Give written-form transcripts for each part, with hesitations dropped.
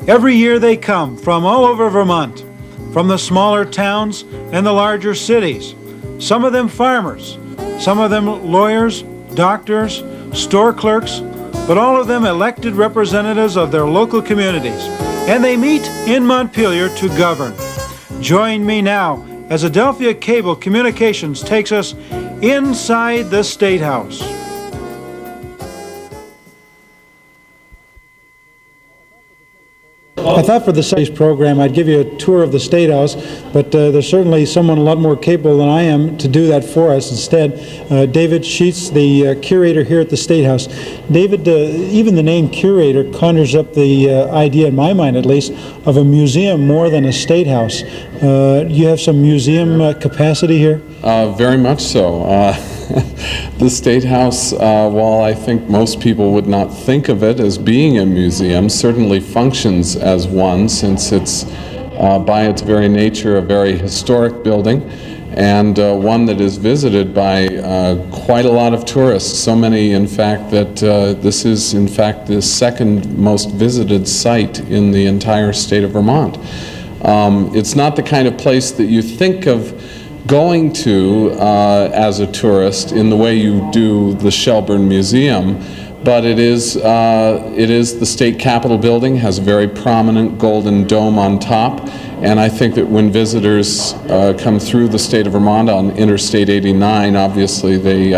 Every year they come from all over Vermont, from the smaller towns and the larger cities. Some of them farmers, some of them lawyers, doctors, store clerks, but all of them elected representatives of their local communities. And they meet in Montpelier to govern. Join me now as Adelphia Cable Communications takes us inside the State House. I thought for the studies program I'd give you a tour of the State House, but there's certainly someone a lot more capable than I am to do that for us instead. David Sheets, the curator here at the State House. David, even the name curator conjures up the idea, in my mind at least, of a museum more than a State House. You have some museum capacity here? Very much so. The State House, while I think most people would not think of it as being a museum, certainly functions as one, since it's by its very nature a very historic building, and one that is visited by quite a lot of tourists. So many, in fact, that this is in fact the second most visited site in the entire state of Vermont. It's not the kind of place that you think of going to as a tourist in the way you do the Shelburne Museum, but it is the state capitol building, has a very prominent golden dome on top, and I think that when visitors come through the state of Vermont on Interstate 89, obviously they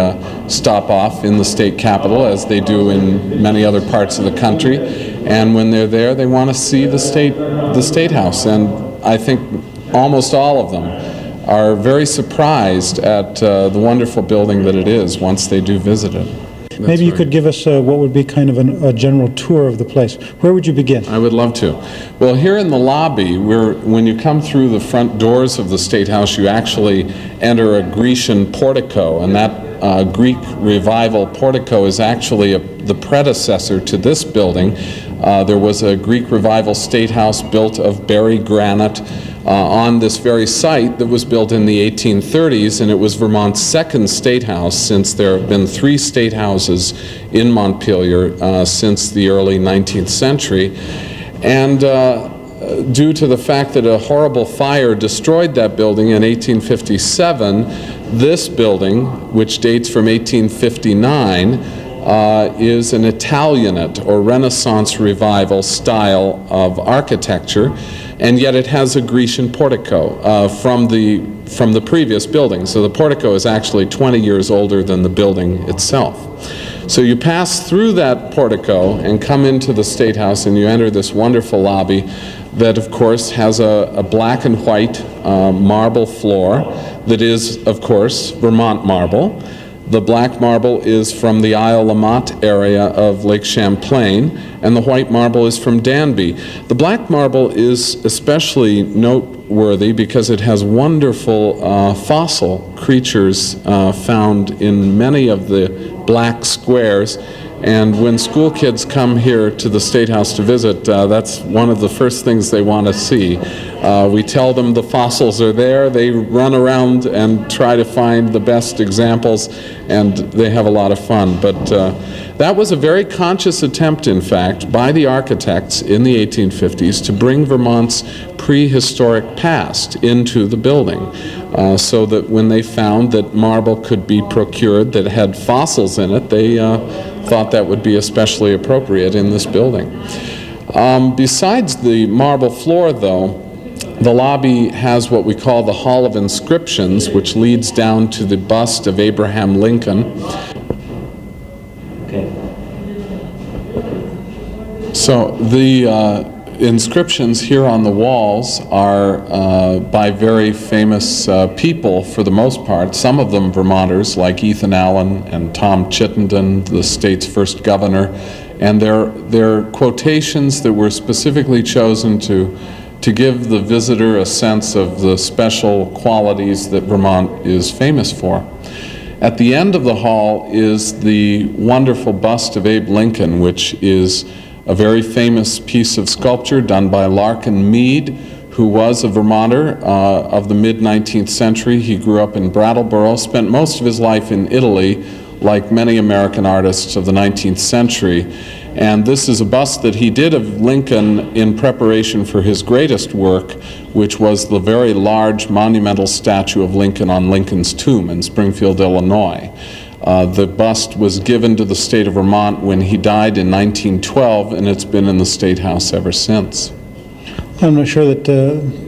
stop off in the state capitol, as they do in many other parts of the country, and when they're there they want to see the State House, and I think almost all of them are very surprised at the wonderful building that it is once they do visit it. Maybe you could give us what would be kind of a general tour of the place. Where would you begin? I would love to. Well, here in the lobby, when you come through the front doors of the State House, you actually enter a Grecian portico, and that Greek Revival portico is actually the predecessor to this building. There was a Greek Revival State House built of Berry granite on this very site that was built in the 1830s, and it was Vermont's second State House, since there have been 3 State Houses in Montpelier since the early 19th century. And due to the fact that a horrible fire destroyed that building in 1857, this building, which dates from 1859, is an Italianate or Renaissance Revival style of architecture, and yet it has a Grecian portico from the previous building. So the portico is actually 20 years older than the building itself. So you pass through that portico and come into the State House, and you enter this wonderful lobby that of course has a black and white marble floor that is of course Vermont marble. The black marble is from the Isle La Motte area of Lake Champlain, and the white marble is from Danby. The black marble is especially noteworthy because it has wonderful fossil creatures found in many of the black squares. And when school kids come here to the State House to visit, that's one of the first things they want to see. We tell them the fossils are there, they run around and try to find the best examples, and they have a lot of fun. But that was a very conscious attempt, in fact, by the architects in the 1850s to bring Vermont's prehistoric past into the building, so that when they found that marble could be procured that had fossils in it, they thought that would be especially appropriate in this building. Besides the marble floor, though, the lobby has what we call the Hall of Inscriptions, which leads down to the bust of Abraham Lincoln. Okay. So the inscriptions here on the walls are by very famous people for the most part, some of them Vermonters like Ethan Allen and Tom Chittenden, the state's first governor, and they're quotations that were specifically chosen to give the visitor a sense of the special qualities that Vermont is famous for. At the end of the hall is the wonderful bust of Abe Lincoln, which is a very famous piece of sculpture done by Larkin Mead, who was a Vermonter of the mid-19th century. He grew up in Brattleboro, spent most of his life in Italy, like many American artists of the 19th century. And this is a bust that he did of Lincoln in preparation for his greatest work, which was the very large monumental statue of Lincoln on Lincoln's tomb in Springfield, Illinois. The bust was given to the state of Vermont when he died in 1912, and it's been in the State House ever since. I'm not sure that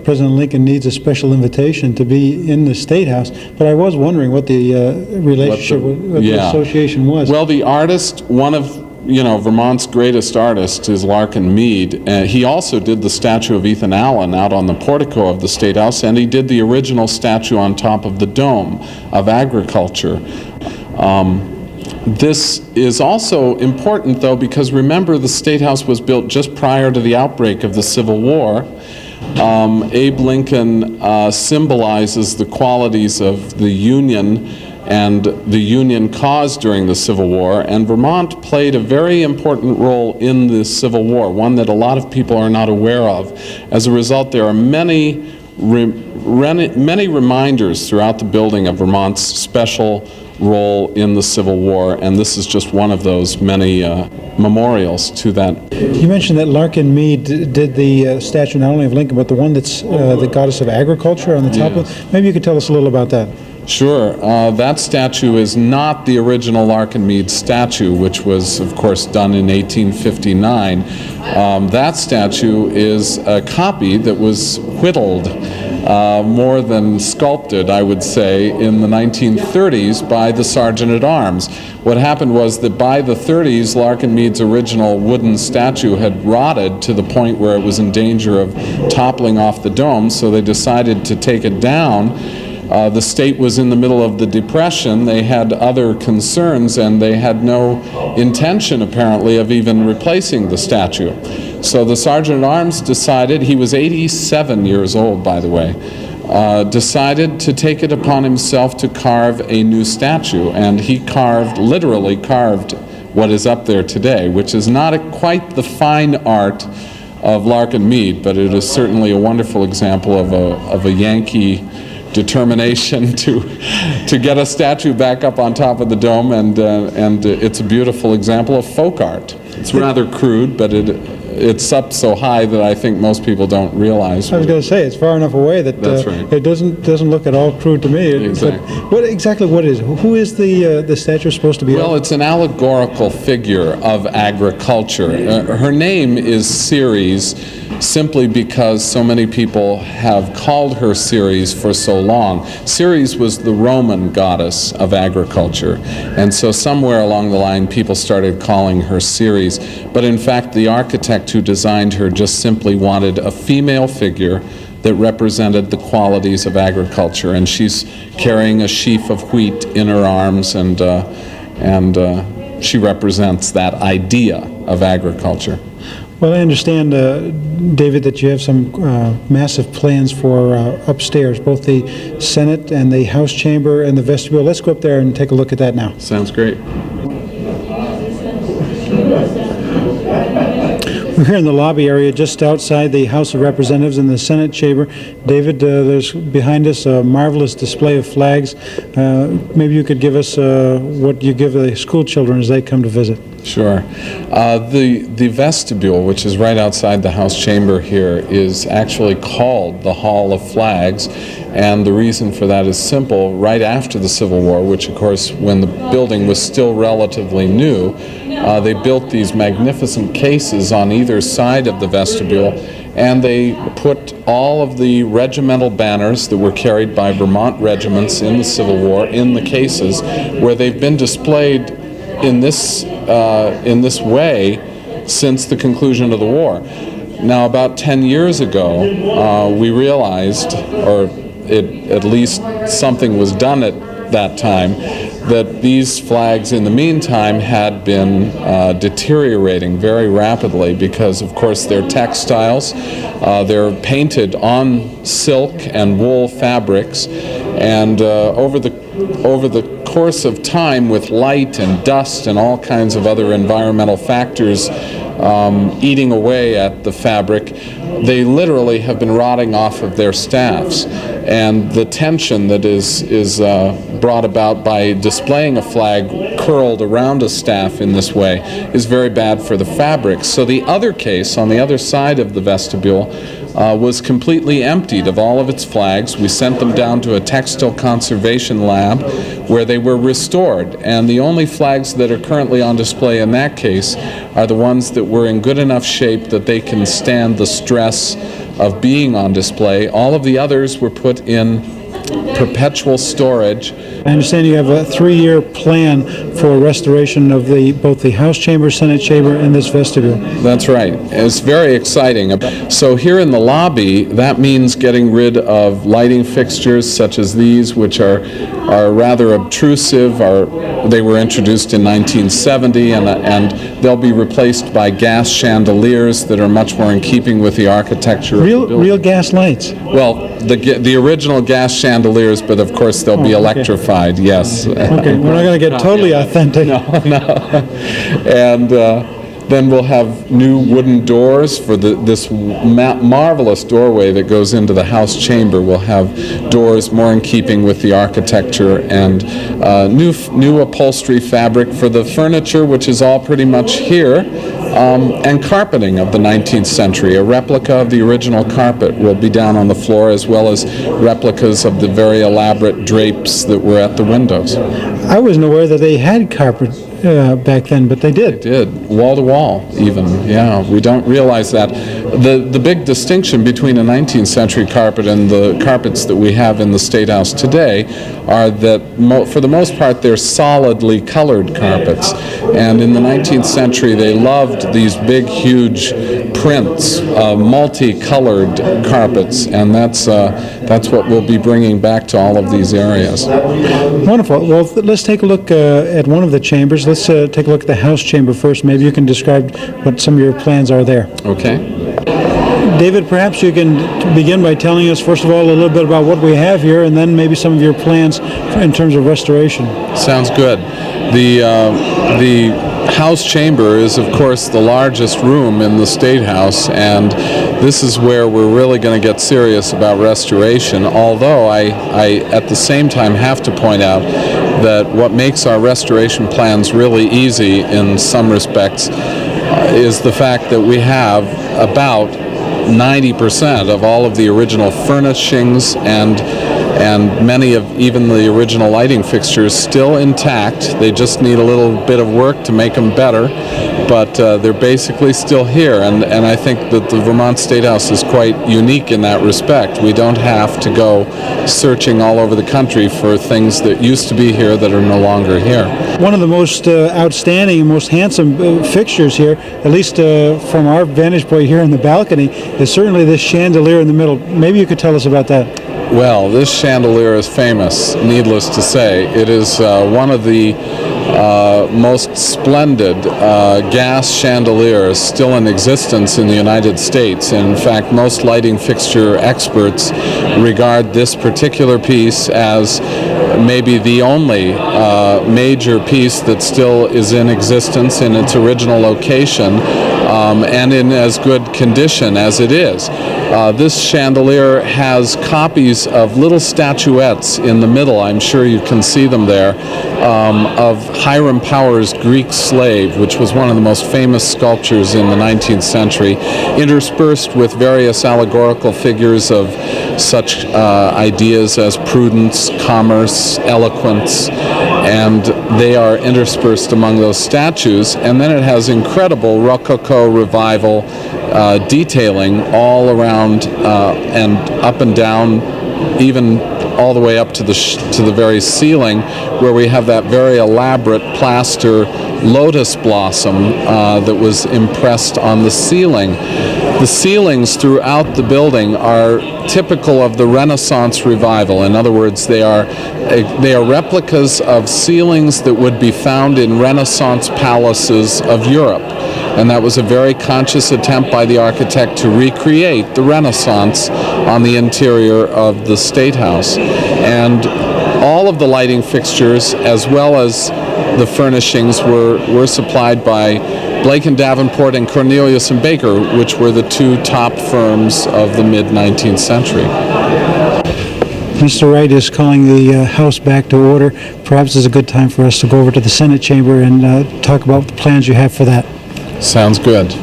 President Lincoln needs a special invitation to be in the State House, but I was wondering what the relationship, what the association was. Well, the artist, one of Vermont's greatest artists is Larkin Mead. He also did the statue of Ethan Allen out on the portico of the State House, and he did the original statue on top of the dome of agriculture. This is also important, though, because remember, the State House was built just prior to the outbreak of the Civil War. Abe Lincoln symbolizes the qualities of the Union and the Union cause during the Civil War, and Vermont played a very important role in the Civil War, one that a lot of people are not aware of. As a result, there are many reminders throughout the building of Vermont's special role in the Civil War, and this is just one of those many memorials to that. You mentioned that Larkin Mead did the statue not only of Lincoln, but the one that's the goddess of agriculture on the top of it. Maybe you could tell us a little about that. Sure. That statue is not the original Larkin Mead statue, which was, of course, done in 1859. That statue is a copy that was whittled, more than sculpted, I would say, in the 1930s by the Sergeant-at-Arms. What happened was that by the 30s, Larkin Mead's original wooden statue had rotted to the point where it was in danger of toppling off the dome, so they decided to take it down. The state was in the middle of the Depression. They had other concerns, and they had no intention, apparently, of even replacing the statue. So the Sergeant-at-Arms decided, he was 87 years old, by the way, decided to take it upon himself to carve a new statue, and he literally carved what is up there today, which is not quite the fine art of Larkin Mead, but it is certainly a wonderful example of a Yankee determination to get a statue back up on top of the dome, and it's a beautiful example of folk art. It's rather crude, but it's up so high that I think most people don't realize. I was going to say, it's far enough away that right. It doesn't look at all crude to me. Exactly. What is it? Who is the statue supposed to be? Well, it's an allegorical figure of agriculture. Her name is Ceres, simply because so many people have called her Ceres for so long. Ceres was the Roman goddess of agriculture, and so somewhere along the line people started calling her Ceres, but in fact the architect who designed her just simply wanted a female figure that represented the qualities of agriculture, and she's carrying a sheaf of wheat in her arms, and she represents that idea of agriculture. Well, I understand, David, that you have some massive plans for upstairs, both the Senate and the House chamber and the vestibule. Let's go up there and take a look at that now. Sounds great. We're here in the lobby area just outside the House of Representatives and the Senate chamber. David, there's behind us a marvelous display of flags. Maybe you could give us what you give the school children as they come to visit. Sure. The vestibule, which is right outside the House chamber here, is actually called the Hall of Flags, and the reason for that is simple. Right after the Civil War, which of course when the building was still relatively new, they built these magnificent cases on either side of the vestibule, and they put all of the regimental banners that were carried by Vermont regiments in the Civil War in the cases, where they've been displayed in this way since the conclusion of the war. Now, about 10 years ago, we realized, or at least something was done at that time, that these flags in the meantime had been deteriorating very rapidly because, of course, they're textiles. They're painted on silk and wool fabrics, and over the course of time, with light and dust and all kinds of other environmental factors eating away at the fabric, they literally have been rotting off of their staffs. And the tension that is brought about by displaying a flag curled around a staff in this way is very bad for the fabric. So the other case, on the other side of the vestibule, was completely emptied of all of its flags. We sent them down to a textile conservation lab where they were restored. And the only flags that are currently on display in that case are the ones that were in good enough shape that they can stand the stress of being on display. All of the others were put in perpetual storage. I understand you have a 3-year plan for restoration of both the House Chamber, Senate Chamber, and this vestibule. That's right. It's very exciting. So here in the lobby, that means getting rid of lighting fixtures such as these, which are rather obtrusive. They were introduced in 1970, and they'll be replaced by gas chandeliers that are much more in keeping with the architecture. Real gas lights. Well, the original gas chandeliers, but of course they'll be electrified. Yes. Okay, we're not going to get totally authentic. No. And then we'll have new wooden doors for this marvelous doorway that goes into the House Chamber. We'll have doors more in keeping with the architecture, and new upholstery fabric for the furniture, which is all pretty much here, and carpeting of the 19th century. A replica of the original carpet will be down on the floor, as well as replicas of the very elaborate drapes that were at the windows. I wasn't aware that they had carpet back then, but they did. They did, wall to wall even, yeah. We don't realize that. The big distinction between a 19th century carpet and the carpets that we have in the State House today are that for the most part they're solidly colored carpets, and in the 19th century they loved these big huge prints, multicolored carpets, and that's what we'll be bringing back to all of these areas. Wonderful. Well, let's take a look at one of the chambers. Let's take a look at the House Chamber first. Maybe you can describe what some of your plans are there. Okay. David, perhaps you can begin by telling us, first of all, a little bit about what we have here, and then maybe some of your plans in terms of restoration. Sounds good. The House Chamber is, of course, the largest room in the State House, and this is where we're really going to get serious about restoration, although I at the same time have to point out that what makes our restoration plans really easy in some respects is the fact that we have about 90% of all of the original furnishings and many of even the original lighting fixtures still intact. They just need a little bit of work to make them better, but they're basically still here, and I think that the Vermont State House is quite unique in that respect. We don't have to go searching all over the country for things that used to be here that are no longer here. One of the most outstanding and most handsome fixtures here, at least from our vantage point here in the balcony, is certainly this chandelier in the middle. Maybe you could tell us about that. Well, this chandelier is famous, needless to say. It is one of the most splendid gas chandeliers still in existence in the United States. In fact, most lighting fixture experts regard this particular piece as maybe the only major piece that still is in existence in its original location and in as good condition as it is. This chandelier has copies of little statuettes in the middle, I'm sure you can see them there, of Hiram Power's Greek Slave, which was one of the most famous sculptures in the 19th century, interspersed with various allegorical figures of such ideas as prudence, commerce, eloquence, and they are interspersed among those statues. And then it has incredible Rococo Revival detailing all around and up and down, even all the way up to the very ceiling, where we have that very elaborate plaster lotus blossom that was impressed on the ceiling. The ceilings throughout the building are typical of the Renaissance revival. In other words, they are replicas of ceilings that would be found in Renaissance palaces of Europe. And that was a very conscious attempt by the architect to recreate the Renaissance on the interior of the State House. And all of the lighting fixtures, as well as the furnishings, were supplied by Blake and Davenport and Cornelius and Baker, which were the two top firms of the mid-19th century. Mr. Wright is calling the House back to order. Perhaps it's a good time for us to go over to the Senate chamber and talk about the plans you have for that. Sounds good.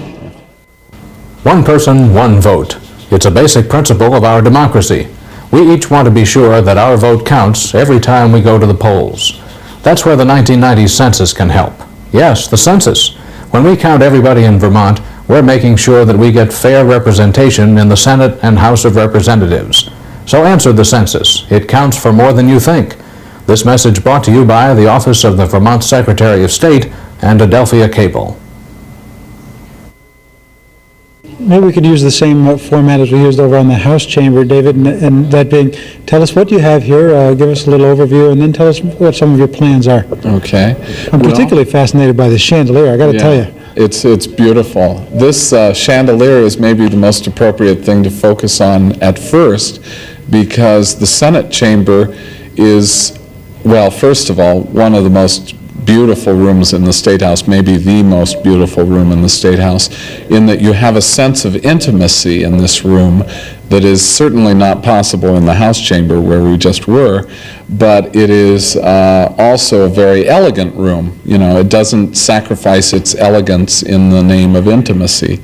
One person, one vote. It's a basic principle of our democracy. We each want to be sure that our vote counts every time we go to the polls. That's where the 1990 census can help. Yes, the census. When we count everybody in Vermont, we're making sure that we get fair representation in the Senate and House of Representatives. So answer the census. It counts for more than you think. This message brought to you by the Office of the Vermont Secretary of State and Adelphia Cable. Maybe we could use the same format as we used over on the House chamber, David, and that being, tell us what you have here, give us a little overview, and then tell us what some of your plans are. Okay. I'm particularly fascinated by the chandelier, I got to tell you. It's beautiful. This chandelier is maybe the most appropriate thing to focus on at first, because the Senate chamber is, well, first of all, one of the most beautiful rooms in the State House, maybe the most beautiful room in the State House, in that you have a sense of intimacy in this room that is certainly not possible in the House chamber where we just were, but it is also a very elegant room. You know, it doesn't sacrifice its elegance in the name of intimacy.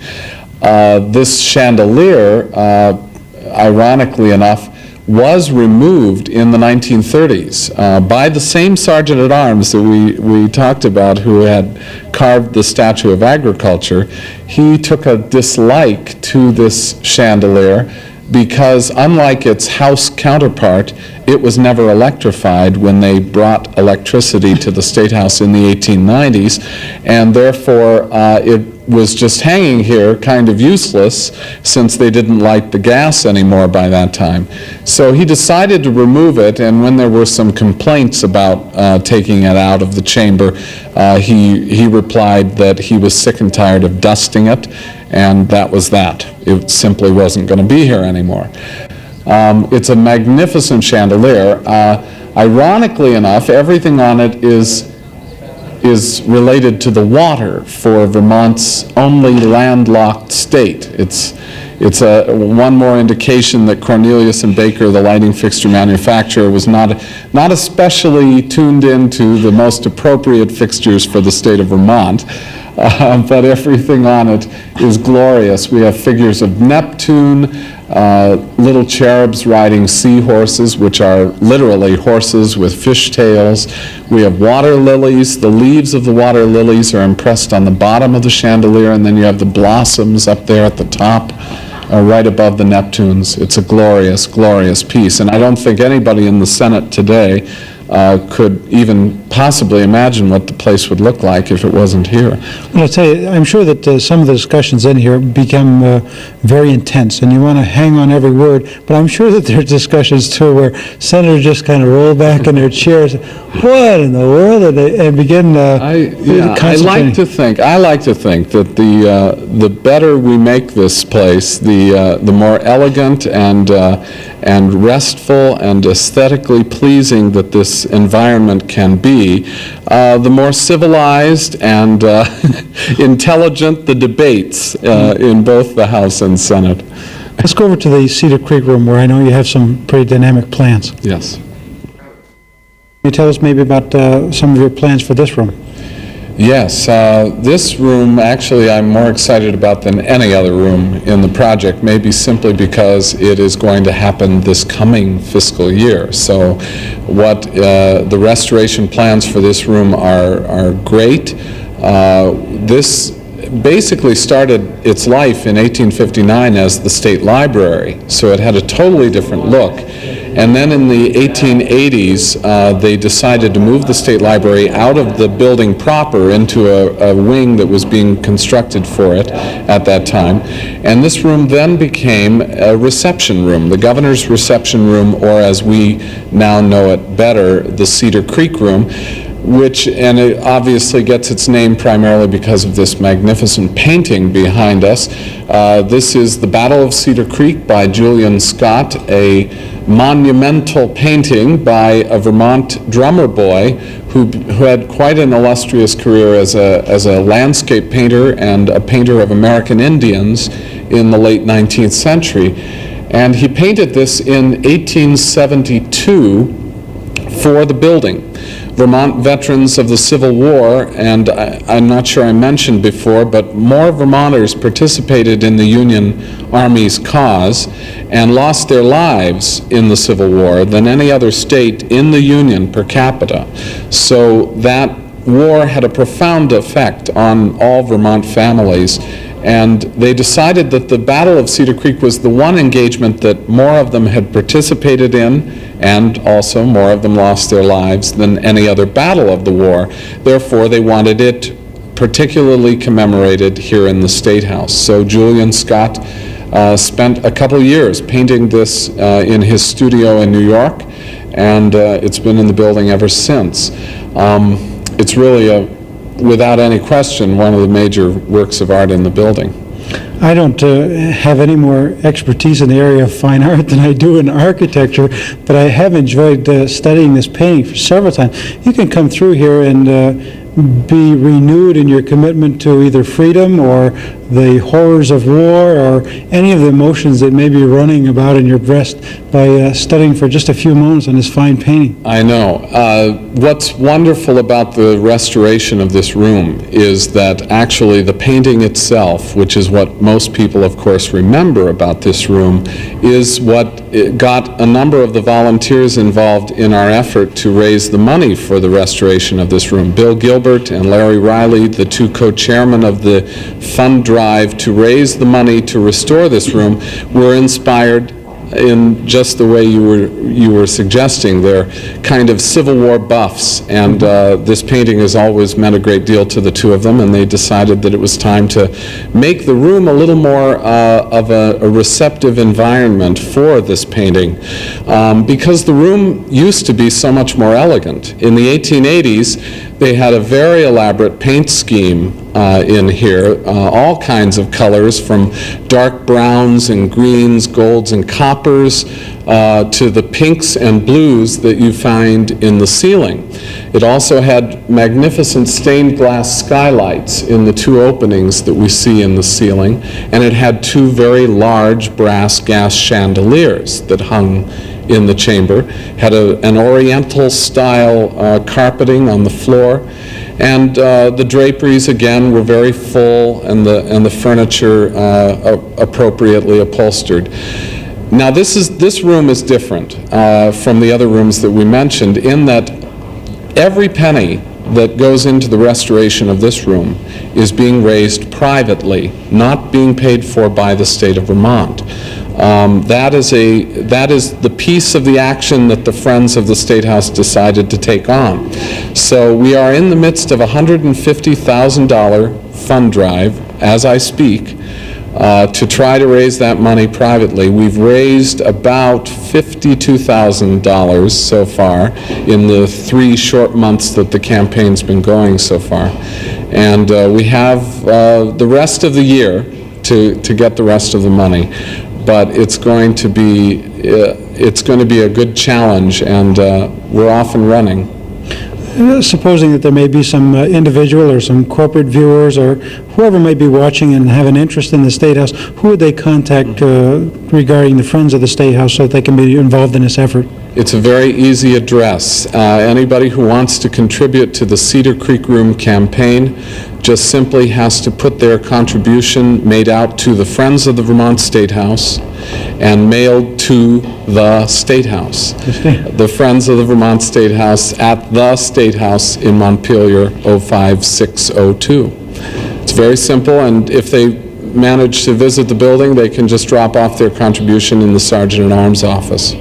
This chandelier, ironically enough, was removed in the 1930s by the same Sergeant-at-Arms that we talked about, who had carved the Statue of Agriculture. He took a dislike to this chandelier because, unlike its House counterpart, it was never electrified when they brought electricity to the State House in the 1890s, and therefore it was just hanging here, kind of useless, since they didn't light the gas anymore by that time. So he decided to remove it, and when there were some complaints about taking it out of the chamber, he replied that he was sick and tired of dusting it, and that was that. It simply wasn't going to be here anymore. It's a magnificent chandelier. Ironically enough, everything on it is related to the water for Vermont's only landlocked state. It's one more indication that Cornelius and Baker, the lighting fixture manufacturer, was not especially tuned into the most appropriate fixtures for the state of Vermont. But everything on it is glorious. We have figures of Neptune, little cherubs riding seahorses, which are literally horses with fish tails. We have water lilies. The leaves of the water lilies are impressed on the bottom of the chandelier, and then you have the blossoms up there at the top, right above the Neptunes. It's a glorious, glorious piece, and I don't think anybody in the Senate today could even possibly imagine what the place would look like if it wasn't here. Well, I'll tell you, I'm sure that some of the discussions in here become very intense, and you want to hang on every word, but I'm sure that there are discussions, too, where senators just kind of roll back in their chairs, what in the world, and begin I like to think that the better we make this place, the more elegant and restful and aesthetically pleasing that this environment can be, the more civilized and intelligent the debates in both the House and Senate. Let's go over to the Cedar Creek room, where I know you have some pretty dynamic plans. Yes. Can you tell us maybe about some of your plans for this room? Yes, this room actually I'm more excited about than any other room in the project, maybe simply because it is going to happen this coming fiscal year. So what the restoration plans for this room are great. This basically started its life in 1859 as the State Library, so it had a totally different look. And then in the 1880s, they decided to move the State Library out of the building proper into a wing that was being constructed for it at that time. And this room then became a reception room, the governor's reception room, or as we now know it better, the Cedar Creek room. and it obviously gets its name primarily because of this magnificent painting behind us. This is The Battle of Cedar Creek by Julian Scott, a monumental painting by a Vermont drummer boy who had quite an illustrious career as a landscape painter and a painter of American Indians in the late 19th century. And he painted this in 1872 for the building. Vermont veterans of the Civil War, and I'm not sure I mentioned before, but more Vermonters participated in the Union Army's cause and lost their lives in the Civil War than any other state in the Union per capita. So that war had a profound effect on all Vermont families, and they decided that the Battle of Cedar Creek was the one engagement that more of them had participated in, and also more of them lost their lives than any other battle of the war. Therefore, they wanted it particularly commemorated here in the State House. So Julian Scott spent a couple years painting this in his studio in New York, and it's been in the building ever since. It's really, without any question, one of the major works of art in the building. I don't have any more expertise in the area of fine art than I do in architecture, but I have enjoyed studying this painting for several times. You can come through here and be renewed in your commitment to either freedom or the horrors of war or any of the emotions that may be running about in your breast by studying for just a few moments on this fine painting. I know. What's wonderful about the restoration of this room is that actually the painting itself, which is what most people, of course, remember about this room, is what got a number of the volunteers involved in our effort to raise the money for the restoration of this room. Bill Gilbert and Larry Riley, the two co-chairmen of the fund drive to raise the money to restore this room, were inspired in just the way you were suggesting. They're kind of Civil War buffs, and this painting has always meant a great deal to the two of them, and they decided that it was time to make the room a little more of a receptive environment for this painting, because the room used to be so much more elegant. In the 1880s, they had a very elaborate paint scheme in here, all kinds of colors from dark browns and greens, golds and coppers, to the pinks and blues that you find in the ceiling. It also had magnificent stained glass skylights in the two openings that we see in the ceiling, and it had two very large brass gas chandeliers that hung in the chamber, had an oriental style carpeting on the floor, and the draperies again were very full, and the furniture appropriately upholstered. Now this room is different from the other rooms that we mentioned in that every penny that goes into the restoration of this room is being raised privately, not being paid for by the state of Vermont. That is the piece of the action that the Friends of the State House decided to take on. So we are in the midst of a $150,000 fund drive as I speak to try to raise that money privately. We've raised about $52,000 so far in the 3 short months that the campaign's been going so far. And we have the rest of the year to get the rest of the money. But it's going to be a good challenge, and we're off and running. Supposing that there may be some individual or some corporate viewers or whoever may be watching and have an interest in the State House, who would they contact regarding the Friends of the State House so that they can be involved in this effort? It's a very easy address. Anybody who wants to contribute to the Cedar Creek Room campaign just simply has to put their contribution made out to the Friends of the Vermont State House and mailed to the State House. The Friends of the Vermont State House at the State House in Montpelier 05602. It's very simple, and if they manage to visit the building, they can just drop off their contribution in the Sergeant-at-Arms office.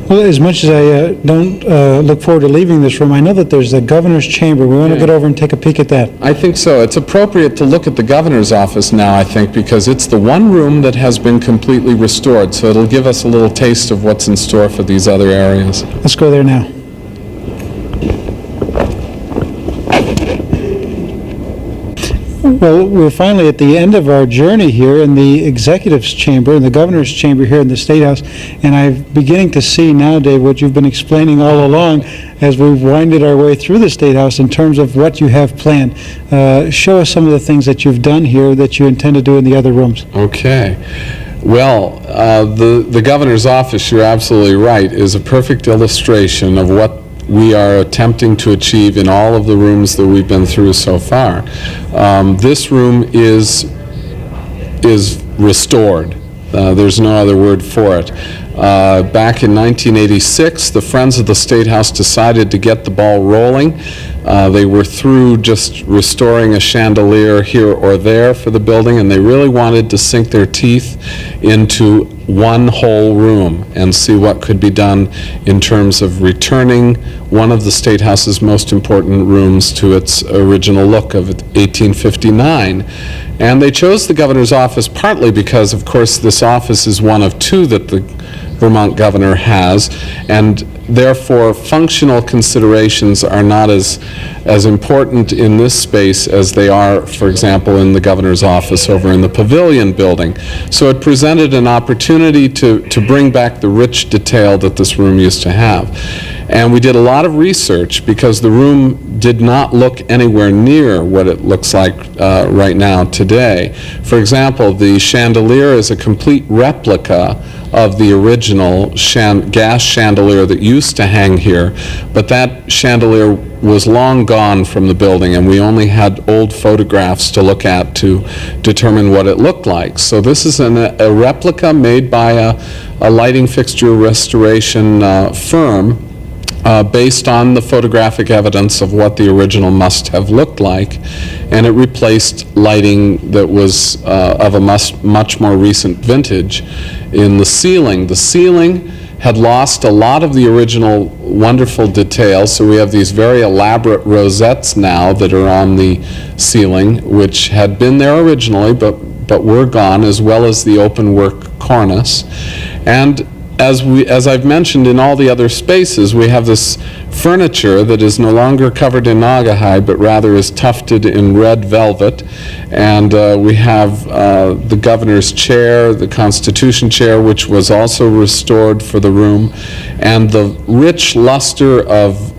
Well, as much as I don't look forward to leaving this room, I know that there's the governor's chamber. We want to get over and take a peek at that. I think so. It's appropriate to look at the governor's office now, I think, because it's the one room that has been completely restored, so it'll give us a little taste of what's in store for these other areas. Let's go there now. Well, we're finally at the end of our journey here in the executive's chamber, in the governor's chamber here in the State House, and I'm beginning to see now, Dave, what you've been explaining all along as we've winded our way through the State House in terms of what you have planned. Show us some of the things that you've done here that you intend to do in the other rooms. Okay. Well, the governor's office, you're absolutely right, is a perfect illustration of what we are attempting to achieve in all of the rooms that we've been through so far. This room is restored. There's no other word for it. Back in 1986, the Friends of the State House decided to get the ball rolling. They were through just restoring a chandelier here or there for the building, and they really wanted to sink their teeth into one whole room and see what could be done in terms of returning one of the State House's most important rooms to its original look of 1859. And they chose the governor's office partly because, of course, this office is one of two that the Vermont governor has, and therefore functional considerations are not as important in this space as they are, for example, in the governor's office over in the Pavilion building. So it presented an opportunity to bring back the rich detail that this room used to have. And we did a lot of research because the room did not look anywhere near what it looks like right now today. For example, the chandelier is a complete replica of the original gas chandelier that used to hang here, but that chandelier was long gone from the building, and we only had old photographs to look at to determine what it looked like. So this is a replica made by a lighting fixture restoration firm based on the photographic evidence of what the original must have looked like, and it replaced lighting that was of a much more recent vintage. In the ceiling had lost a lot of the original wonderful details, so we have these very elaborate rosettes now that are on the ceiling, which had been there originally but were gone, as well as the open work cornice. And as I've mentioned in all the other spaces, we have this furniture that is no longer covered in naugahyde, but rather is tufted in red velvet. And we have the governor's chair, the Constitution chair, which was also restored for the room, and the rich luster of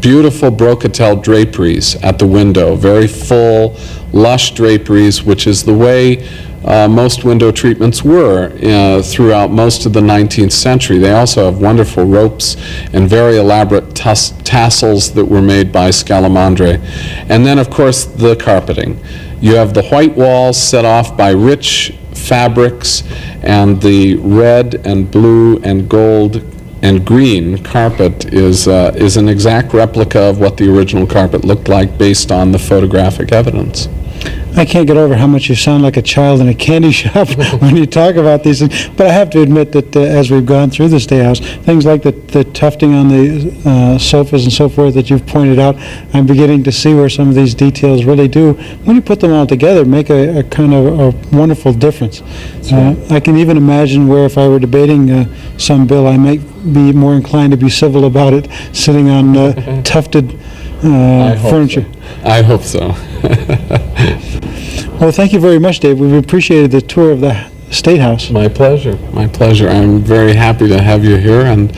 beautiful brocatel draperies at the window, very full, lush draperies, which is the way most window treatments were throughout most of the 19th century. They also have wonderful ropes and very elaborate tassels that were made by Scalamandre. And then, of course, the carpeting. You have the white walls set off by rich fabrics, and the red and blue and gold and green carpet is an exact replica of what the original carpet looked like based on the photographic evidence. I can't get over how much you sound like a child in a candy shop when you talk about these things. But I have to admit that as we've gone through the State House, things like the tufting on the sofas and so forth that you've pointed out, I'm beginning to see where some of these details really do, when you put them all together, make a kind of a wonderful difference. I can even imagine where if I were debating some bill, I might be more inclined to be civil about it, sitting on tufted furniture. I hope so. Well, thank you very much, Dave. We've appreciated the tour of the State House. My pleasure. My pleasure. I'm very happy to have you here, and